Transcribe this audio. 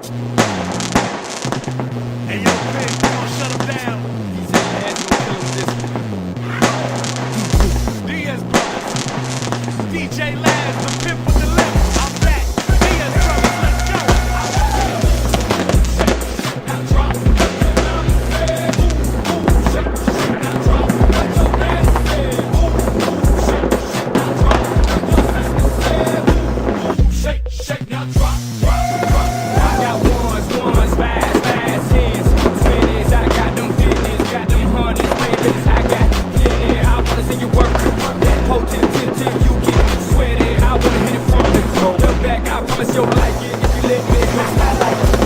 Hey yo, Pig, come on, shut him down. He's in there, no killing this one. Diaz Brothers. DJ Laz, the pimp with the lips. I'm back. Diaz Brothers, let's go. Now drop. Shake, now drop. I got ones, fast, tens, 20s. I got them 50s, got them hundreds, babies. I got, yeah, I wanna see you work that potent till you get sweaty. I wanna hit it from the back. I promise you'll like it if you let me. I like it.